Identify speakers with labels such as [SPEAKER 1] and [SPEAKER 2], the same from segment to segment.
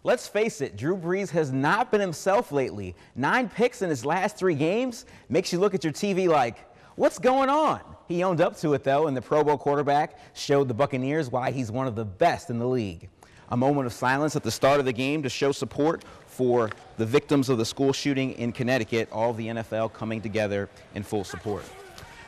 [SPEAKER 1] Let's face it, Drew Brees has not been himself lately. 9 picks in his last 3 games makes you look at your TV like, what's going on? He owned up to it, though, and the Pro Bowl quarterback showed the Buccaneers why he's one of the best in the league. A moment of silence at the start of the game to show support for the victims of the school shooting in Connecticut, all of the NFL coming together in full support.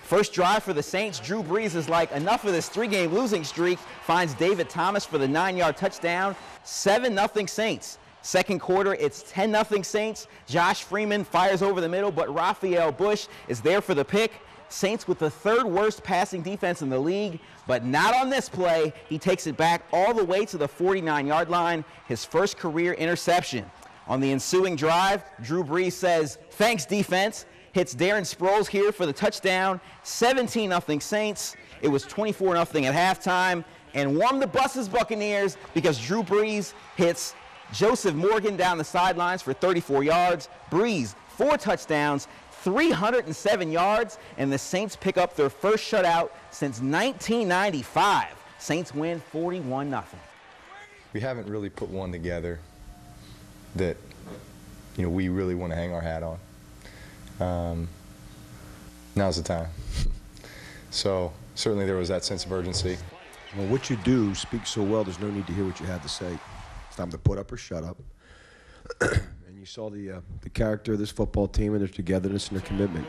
[SPEAKER 1] First drive for the Saints, Drew Brees is like, enough of this 3-game losing streak, finds David Thomas for the 9-yard touchdown, 7-0 Saints. Second quarter, it's 10-0 Saints. Josh Freeman fires over the middle, but Raphael Bush is there for the pick. Saints with the 3rd worst passing defense in the league, but not on this play. He takes it back all the way to the 49-yard line, his first career interception. On the ensuing drive, Drew Brees says, thanks, defense. Hits Darren Sproles here for the touchdown, 17-0 Saints. It was 24-0 at halftime, and won the Bucs Buccaneers because Drew Brees hits Joseph Morgan down the sidelines for 34 yards. Brees, 4 touchdowns, 307 yards, and the Saints pick up their first shutout since 1995. Saints win 41-0.
[SPEAKER 2] We haven't really put one together that, we really want to hang our hat on. Now's the time. So certainly there was that sense of urgency.
[SPEAKER 3] Well, what you do speaks so well, there's no need to hear what you have to say. It's time to put up or shut up. And you saw the character of this football team and their togetherness and their commitment.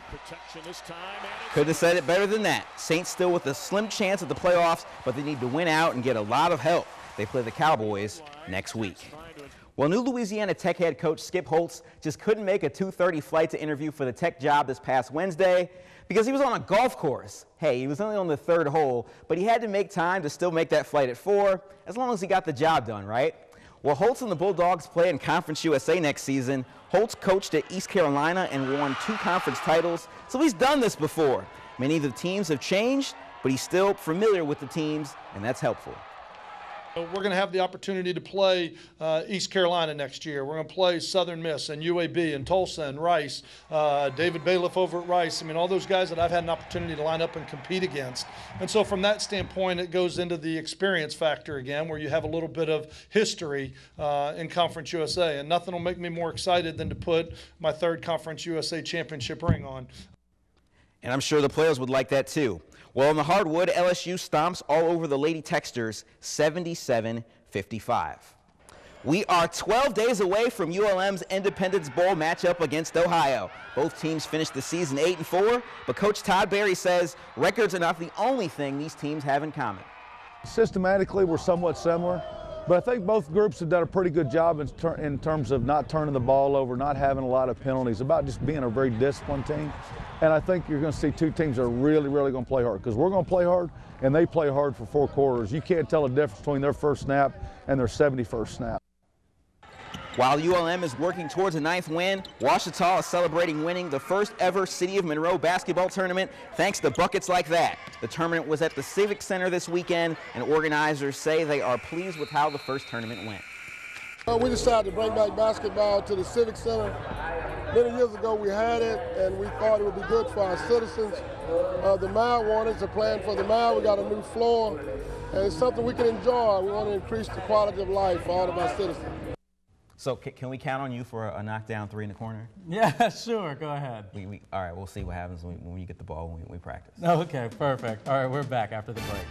[SPEAKER 1] Couldn't have said it better than that. Saints still with a slim chance at the playoffs, but they need to win out and get a lot of help. They play the Cowboys next week. Well, new Louisiana Tech head coach Skip Holtz just couldn't make a 2:30 flight to interview for the Tech job this past Wednesday because he was on a golf course. Hey, he was only on the 3rd hole, but he had to make time to still make that flight at 4, as long as he got the job done, right? Well, Holtz and the Bulldogs play in Conference USA next season. Holtz coached at East Carolina and won 2 conference titles, so he's done this before. Many of the teams have changed, but he's still familiar with the teams, and that's helpful.
[SPEAKER 4] We're going to have the opportunity to play East Carolina next year. We're going to play Southern Miss and UAB and Tulsa and Rice, David Bailiff over at Rice. I mean, all those guys that I've had an opportunity to line up and compete against. And so from that standpoint, it goes into the experience factor again, where you have a little bit of history in Conference USA. And nothing will make me more excited than to put my 3rd Conference USA championship ring on.
[SPEAKER 1] And I'm sure the players would like that too. Well, on the hardwood, LSU stomps all over the Lady Techsters, 77-55. We are 12 days away from ULM's Independence Bowl matchup against Ohio. Both teams finished the season 8-4, but Coach Todd Berry says records are not the only thing these teams have in common.
[SPEAKER 5] Systematically, we're somewhat similar, but I think both groups have done a pretty good job in terms of not turning the ball over, not having a lot of penalties, about just being a very disciplined team. And I think you're going to see 2 teams that are really, really going to play hard, because we're going to play hard, and they play hard for 4 quarters. You can't tell the difference between their first snap and their 71st snap.
[SPEAKER 1] While ULM is working towards a 9th win, Ouachita is celebrating winning the first ever City of Monroe basketball tournament thanks to buckets like that. The tournament was at the Civic Center this weekend, and organizers say they are pleased with how the first tournament went.
[SPEAKER 6] We decided to bring back basketball to the Civic Center. Many years ago we had it, and we thought it would be good for our citizens. The Mile wanted to plan for the Mile. We got a new floor, and it's something we can enjoy. We want to increase the quality of life for all of our citizens.
[SPEAKER 1] So can we count on you for a knockdown 3 in the corner?
[SPEAKER 7] Yeah, sure. Go ahead.
[SPEAKER 1] All right, we'll see what happens when you get the ball when we practice.
[SPEAKER 7] Okay, perfect. All right, we're back after the break.